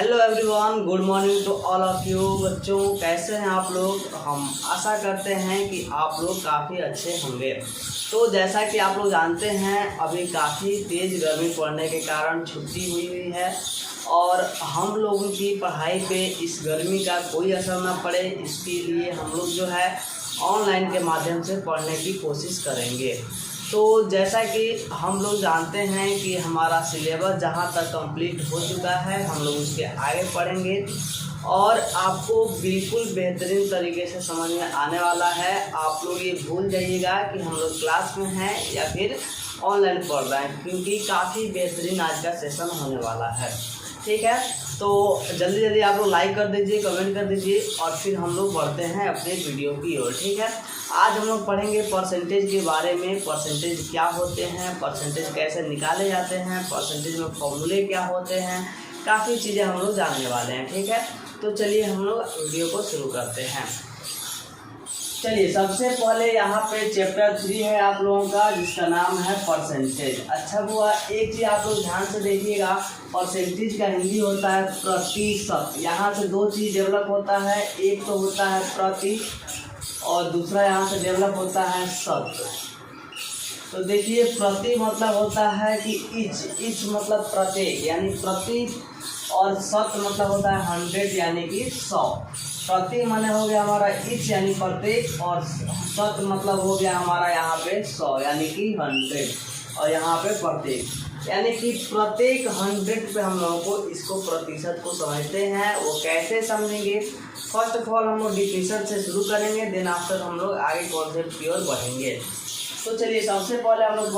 Hello everyone, good morning to all of you. बच्चों, कैसे हैं आप लोग? हम आशा करते हैं कि आप लोग काफ़ी अच्छे होंगे। तो जैसा कि आप लोग जानते हैं, अभी काफ़ी तेज़ गर्मी पड़ने के कारण छुट्टी हुई है और हम लोगों की पढ़ाई पे इस गर्मी का कोई असर ना पड़े, इसके लिए हम लोग जो है ऑनलाइन के माध्यम से पढ़ने की कोशिश करेंगे। तो जैसा कि हम लोग जानते हैं कि हमारा सिलेबस जहाँ तक कंप्लीट हो चुका है, हम लोग उसके आगे पढ़ेंगे और आपको बिल्कुल बेहतरीन तरीके से समझ में आने वाला है। आप लोग ये भूल जाइएगा कि हम लोग क्लास में हैं या फिर ऑनलाइन पढ़ रहे हैं, क्योंकि काफ़ी बेहतरीन आज का सेशन होने वाला है। ठीक है, तो जल्दी जल्दी आप लोग लाइक कर दीजिए, कमेंट कर दीजिए और फिर हम लोग बढ़ते हैं अपने वीडियो की ओर। ठीक है, आज हम लोग पढ़ेंगे परसेंटेज के बारे में। परसेंटेज क्या होते हैं, परसेंटेज कैसे निकाले जाते हैं, परसेंटेज में फॉर्मूले क्या होते हैं, काफ़ी चीज़ें हम लोग जानने वाले हैं। ठीक है, तो चलिए हम लोग वीडियो को शुरू करते हैं। चलिए, सबसे पहले यहाँ पे चैप्टर 3 है आप लोगों का, जिसका नाम है परसेंटेज। अच्छा हुआ, एक चीज़ आप लोग ध्यान से देखिएगा, परसेंटेज का हिंदी होता है प्रतिशत। यहाँ से दो चीज़ डेवलप होता है, एक तो होता है प्रति और दूसरा यहाँ से डेवलप होता है शत। तो देखिए, प्रति मतलब होता है कि इच मतलब प्रत्येक यानी प्रति, और शत मतलब होता है 100 यानी कि 100। प्रति माने हो गया हमारा इच यानी प्रत्येक, और शत मतलब हो गया हमारा यहाँ पे 100 यानी कि 100, और यहाँ पे प्रत्येक यानी कि प्रत्येक 100 पे हम लोगों को इसको प्रतिशत को समझते हैं। वो कैसे समझेंगे? फर्स्ट ऑफ ऑल हम लोग डिफिनेशन से शुरू करेंगे, देन आफ्टर हम लोग आगे कॉन्सेप्ट की ओर बढ़ेंगे। तो चलिए, सबसे पहले हम लोग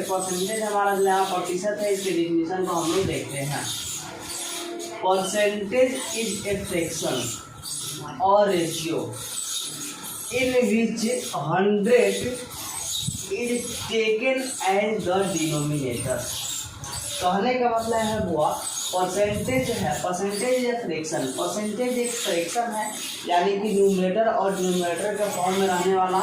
परसेंटेज हमारा जो यहाँ प्रतिशत है, इसके डिफिनेशन को हम लोग देखते हैं। परसेंटेज इज ए फ्रैक्शन और ratio in which 100 is taken as the denominator. कहने का मतलब है बुआ, परसेंटेज है, परसेंटेज एक फ्रैक्शन, परसेंटेज एक फ्रैक्शन है यानी कि न्यूमरेटर और डिनोमिनेटर के फॉर्म में रहने वाला,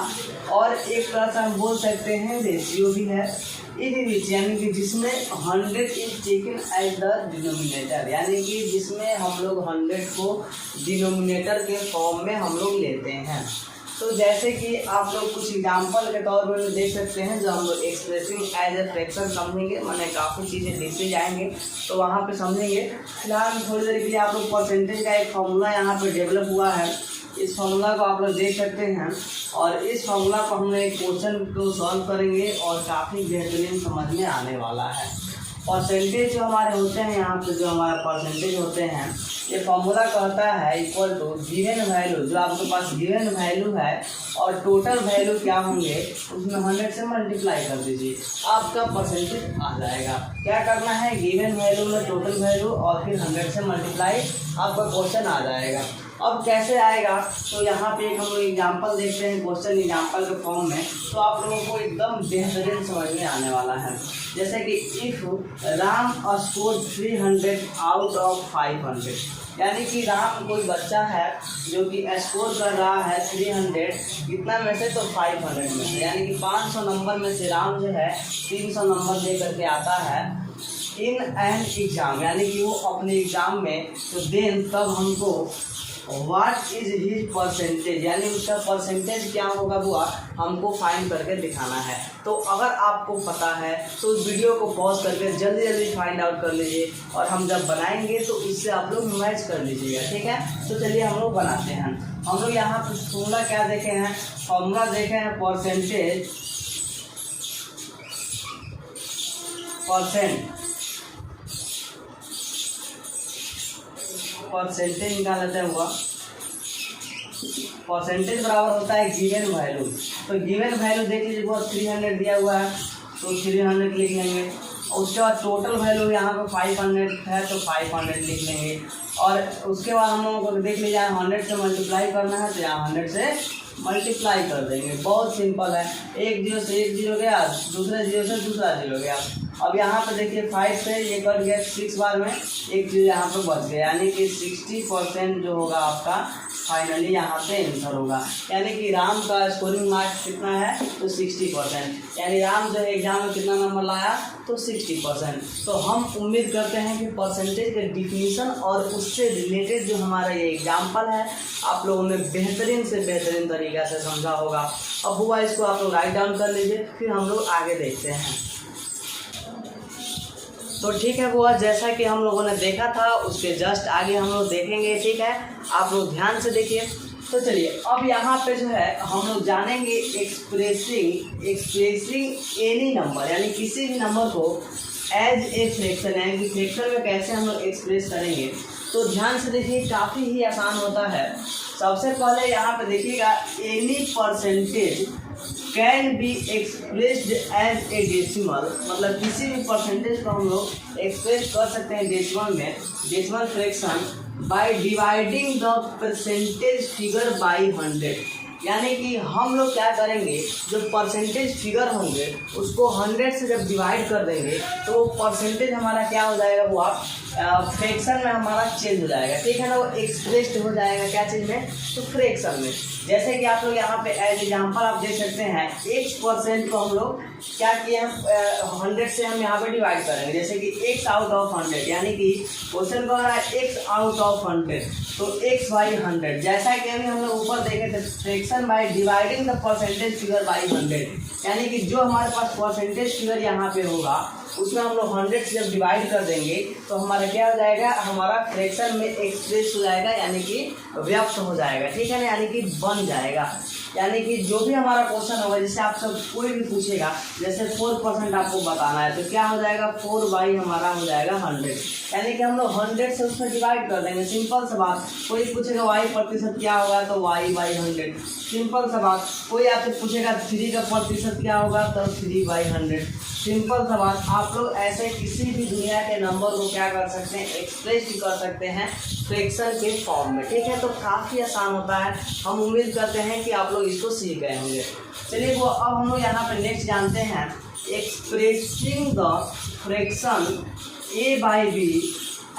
और एक तरह से हम बोल सकते हैं रेशियो भी है। इस यानी कि जिसमें 100 is taken as the denominator, यानी कि जिसमें हम लोग 100 को डिनोमिनेटर के फॉर्म में हम लोग लेते हैं। तो जैसे कि आप लोग कुछ एग्जाम्पल के तौर पर देख सकते हैं, जो हम लोग एक्सप्रेसिंग एज ए फ्रैक्शन समझेंगे, मैंने काफ़ी चीज़ें देखते जाएंगे तो वहाँ पे समझेंगे। फिलहाल थोड़ी देर के लिए आप लोग परसेंटेज का एक फार्मूला यहाँ पे डेवलप हुआ है, इस फार्मूला को आप लोग देख सकते हैं, और इस फार्मूला को हम लोग एक क्वेश्चन को सॉल्व करेंगे और काफ़ी बेहतरीन समझ में आने वाला है। परसेंटेज जो हमारे होते हैं, यहाँ पे जो हमारे परसेंटेज होते हैं, ये फॉर्मूला कहता है इक्वल टू गिवन वैल्यू, जो आपके पास गिवन वैल्यू है और टोटल वैल्यू क्या होंगे उसमें 100 से मल्टीप्लाई कर दीजिए, आपका परसेंटेज आ जाएगा। क्या करना है, गिवन वैल्यू में टोटल वैल्यू और फिर 100 से मल्टीप्लाई, आपका क्वेश्चन आ जाएगा। अब कैसे आएगा, तो यहाँ पे एक हम लोग एग्जाम्पल देखते हैं, क्वेश्चन एग्जाम्पल के फॉर्म में, तो आप लोगों को एकदम बेहतरीन समझ में आने वाला है। जैसे कि if Ram score 300 out of 500, यानी कि राम कोई बच्चा है जो कि स्कोर कर रहा है 300, कितना में से, तो 500 में से, यानी कि 500 नंबर में से राम जो है 300 नंबर दे करके आता है इन एन एग्जाम, यानी कि वो अपने एग्जाम में, तो देन तब हमको व्हाट इज हिज परसेंटेज, यानी उसका परसेंटेज क्या होगा बुआ, हमको फाइंड करके दिखाना है। तो अगर आपको पता है तो उस वीडियो को पॉज करके जल्दी जल्दी फाइंड आउट कर लीजिए, और हम जब बनाएंगे तो इससे आप लोग मैच कर लीजिएगा। ठीक है, तो चलिए हम लोग बनाते हैं। हम लोग यहाँ पर फॉर्मूला क्या देखे हैं, फॉर्मूला देखे हैं परसेंटेज निकाल लेते हैं हुआ। परसेंटेज बराबर होता है गिवन वैल्यू, तो गिवन वैल्यू देख लीजिए बहुत 300 दिया हुआ है, तो 300 लिख लेंगे, और उसके बाद टोटल वैल्यू यहाँ पे 500 है तो 500 लिख लेंगे, और उसके बाद हम लोगों को देख लीजिए 100 से मल्टीप्लाई करना है, तो यहाँ 100 से मल्टीप्लाई कर देंगे। बहुत सिंपल है, एक जीरो से एक जीरो गया, दूसरे जीरो से दूसरा जीरो गया। अब यहाँ पे देखिए 5 से ये कट गया 6 बार में, एक चीज़ यहाँ पे बच गया, यानी कि 60% जो होगा आपका फाइनली यहाँ पे आंसर होगा। यानी कि राम का स्कोरिंग मार्क्स कितना है तो 60%, यानी राम जो है एग्जाम में कितना नंबर लाया तो 60%। तो हम उम्मीद करते हैं कि परसेंटेज के डिफिनीशन और उससे रिलेटेड जो हमारा ये एग्जाम्पल है आप लोगों ने बेहतरीन से बेहतरीन तरीक़ा से समझा होगा। अब हुआ इसको आप लोग राइट डाउन कर लीजिए, फिर हम लोग आगे देखते हैं। तो ठीक है बुआ, जैसा कि हम लोगों ने देखा था उसके जस्ट आगे हम लोग देखेंगे। ठीक है, आप लोग ध्यान से देखिए। तो चलिए अब यहाँ पे जो है हम लोग जानेंगे एक्सप्रेसिंग एनी नंबर, यानी किसी भी नंबर को एज ए फ्रैक्शन, यानी कि फ्रैक्शन में कैसे हम लोग एक्सप्रेस करेंगे। तो ध्यान से देखिए, काफ़ी ही आसान होता है। सबसे पहले यहाँ पे देखिएगा, any percentage can be expressed as a decimal, मतलब किसी भी परसेंटेज को हम लोग एक्सप्रेस कर सकते हैं डेसिमल में, decimal fraction, by dividing the percentage figure by 100। यानी कि हम लोग क्या करेंगे, जो परसेंटेज फिगर होंगे उसको 100 से जब डिवाइड कर देंगे तो वो परसेंटेज हमारा क्या हो जाएगा, वो आप फ्रैक्शन में हमारा चेंज हो जाएगा। ठीक है ना, वो एक्सप्रेस्ड हो जाएगा क्या चीज़ में, तो फ्रैक्शन में। जैसे कि आप लोग यहाँ पे एज एग्जाम्पल आप देख सकते हैं, x% को हम लोग क्या किए हैं, 100 से हम यहाँ पे डिवाइड करेंगे। जैसे कि x आउट ऑफ 100, यानी कि क्वेश्चन कह रहा है x आउट ऑफ 100, तो x बाई 100। जैसा कि अभी हम लोग ऊपर देखे थे, fraction by dividing the percentage figure by 100, यानी कि जो हमारे पास परसेंटेज फिगर यहाँ पे होगा उसमें हम लोग 100 से जब डिवाइड कर देंगे तो हमारा क्या हो जाएगा, हमारा फ्रैक्शन में एक्सप्रेस हो जाएगा, यानी कि व्यक्त हो जाएगा। ठीक है ना, यानी कि बन जाएगा। यानी कि जो भी हमारा क्वेश्चन होगा, जैसे आप सब कोई भी पूछेगा, जैसे 4% आपको बताना है तो क्या हो जाएगा, 4 बाई हमारा हो जाएगा 100, यानी कि हम लोग 100 से उसमें डिवाइड कर देंगे। सिंपल सा बात। कोई पूछेगा y% क्या होगा, तो y बाई 100, सिंपल सा बात। कोई आपसे पूछेगा 3 का प्रतिशत क्या होगा, तो 3 बाई 100, सिंपल सा बात। आप लोग ऐसे किसी भी दुनिया के नंबर को क्या कर सकते हैं, एक्सप्रेस कर सकते हैं फ्रैक्शन के फॉर्म में। ठीक है, तो काफ़ी आसान होता है। हम उम्मीद करते हैं कि आप लोग इसको सीख गए होंगे। चलिए वो अब हम लोग यहाँ पे नेक्स्ट जानते हैं, expressing the fraction a by b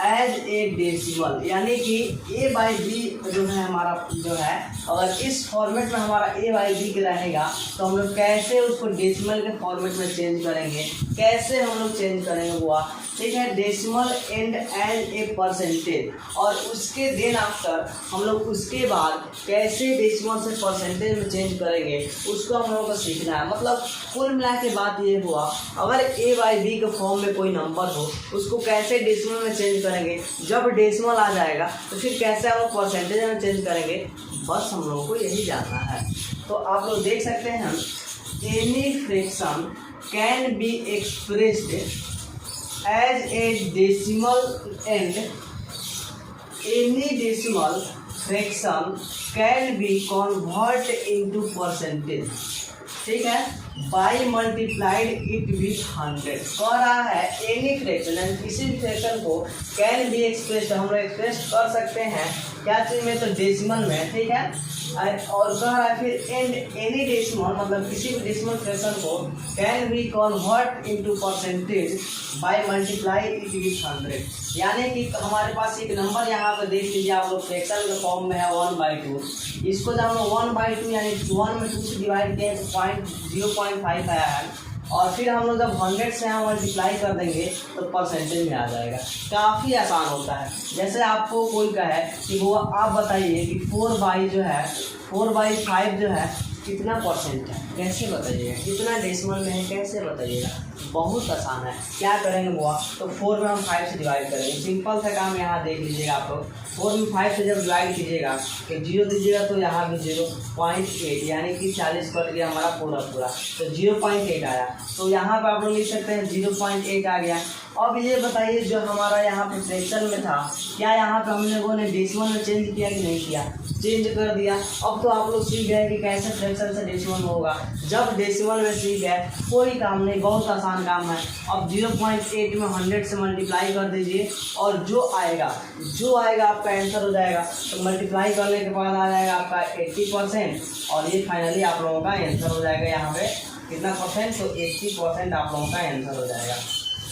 as a decimal, यानी कि a बाई बी जो है हमारा जो है, अगर इस फॉर्मेट में हमारा a बाई बी रहेगा तो हम लोग कैसे उसको डेसिमल के फॉर्मेट में चेंज करेंगे, कैसे हम लोग चेंज करेंगे वो। ठीक है, decimal and as a percentage, और उसके देन आफ्टर हम लोग उसके बाद कैसे डेसिमल से परसेंटेज में चेंज करेंगे उसको हम लोगों को सीखना है। मतलब कुल मिला के बात ये हुआ, अगर a बाई बी के फॉर्म में कोई नंबर हो उसको कैसे डेसिमल में चेंज करेंगे, जब डेसिमल आ जाएगा तो फिर कैसे हम लोग परसेंटेज में चेंज करेंगे, बस हम लोगों को यही जानना है। तो आप लोग देख सकते हैं, any fraction can be expressed as a decimal and any decimal fraction can be converted into percentage. ठीक है, बाई मल्टीप्लाइड इट विथ 100। कह रहा है एनी फ्रैक्शन, यानी किसी भी फ्रैक्शन को कैन बी एक्सप्रेस्ड, हम लोग एक्सप्रेस कर सकते हैं क्या चीज़ में, तो डेसिमल में। ठीक है, और कह रहा है फिर एंड एनी डेसिमल, मतलब किसी भी डेसिमल फ्रैक्शन को can be converted into percentage by multiply it with 100। यानी कि हमारे पास एक नंबर यहाँ पे देख लीजिए आप लोग, फ्रैक्शन के फॉर्म में है 1/2। इसको जब हम 1/2 यानी 1 में 2 से डिवाइड किए तो 0.5 आया है, और फिर हम लोग जब 100 से यहाँ मल्टीप्लाई कर देंगे तो परसेंटेज में आ जाएगा। काफ़ी आसान होता है। जैसे आपको कोई कहे कि वो आप बताइए कि 4/5 जो है कितना परसेंट है, कैसे बताइएगा, कितना डेसिमल में है, कैसे बताइएगा। बहुत आसान है। क्या करेंगे वो, तो 4 में हम 5 से डिवाइड करेंगे। सिंपल सा काम यहाँ देख लीजिएगा आप लोग, 4 में 5 से जब डिवाइड कीजिएगा तो 0 दीजिएगा तो यहाँ भी 0.8, यानी कि 40 कट गया हमारा पूरा, तो 0.8 आया। तो यहाँ पर आप लोग लिख सकते हैं 0.8 आ गया। अब ये बताइए जो हमारा यहाँ पे फ्रैक्शन में था, क्या यहाँ पे हम लोगों ने डेसिमल में चेंज किया कि नहीं किया, चेंज कर दिया। अब तो आप लोग सीख गए कि कैसे फ्रैक्शन से डेसिमल में होगा। जब डेसिमल में सीख गए, कोई काम नहीं, बहुत आसान काम है। अब 0.8 में 100 से मल्टीप्लाई कर दीजिए, और जो आएगा आपका आंसर हो जाएगा। तो मल्टीप्लाई करने के बाद आ जाएगा आपका 80%, और ये फाइनली आप लोगों का आंसर हो जाएगा। यहाँ पे कितना परसेंट, तो 80% आप लोगों का आंसर हो जाएगा।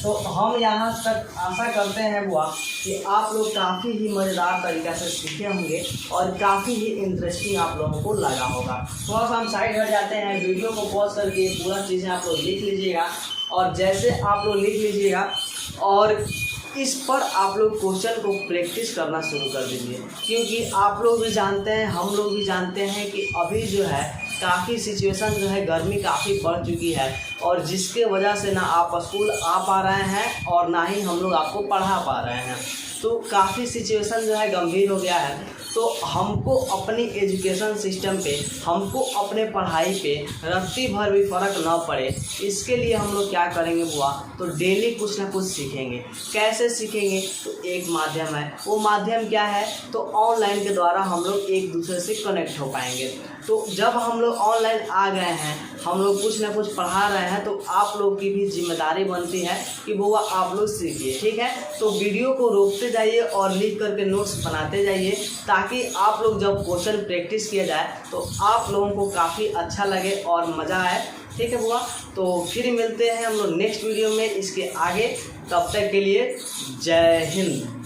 तो हम यहाँ तक आशा करते हैं बुआ कि आप लोग काफ़ी ही मज़ेदार तरीक़े से सीखे होंगे और काफ़ी ही इंटरेस्टिंग आप लोगों को लगा होगा। थोड़ा सा हम साइड हट जाते हैं, वीडियो को पॉज करके पूरा चीज़ें आप लोग लिख लीजिएगा और जैसे आप लोग लिख लीजिएगा और इस पर आप लोग क्वेश्चन को प्रैक्टिस करना शुरू कर दीजिए, क्योंकि आप लोग भी जानते हैं, हम लोग भी जानते हैं कि अभी जो है काफ़ी सिचुएशन जो है गर्मी काफ़ी बढ़ चुकी है और जिसके वजह से ना आप स्कूल आ पा रहे हैं और ना ही हम लोग आपको पढ़ा पा रहे हैं। तो काफ़ी सिचुएशन जो है गंभीर हो गया है। तो हमको अपनी एजुकेशन सिस्टम पे, हमको अपने पढ़ाई पे रत्ती भर भी फ़र्क ना पड़े, इसके लिए हम लोग क्या करेंगे बुआ, तो डेली कुछ ना कुछ सीखेंगे। कैसे सीखेंगे, तो एक माध्यम है, वो माध्यम क्या है, तो ऑनलाइन के द्वारा हम लोग एक दूसरे से कनेक्ट हो पाएंगे। तो जब हम लोग ऑनलाइन आ गए हैं, हम लोग कुछ ना कुछ पढ़ा रहे हैं, तो आप लोग की भी जिम्मेदारी बनती है कि बुआ आप लोग सीखिए, ठीक है। तो वीडियो को रोकते जाइए और लिख करके नोट्स बनाते जाइए, ताकि आप लोग जब क्वेश्चन प्रैक्टिस किया जाए तो आप लोगों को काफ़ी अच्छा लगे और मज़ा आए, ठीक है बुआ। तो फिर मिलते हैं हम लोग नेक्स्ट वीडियो में इसके आगे, तब तक के लिए जय हिंद।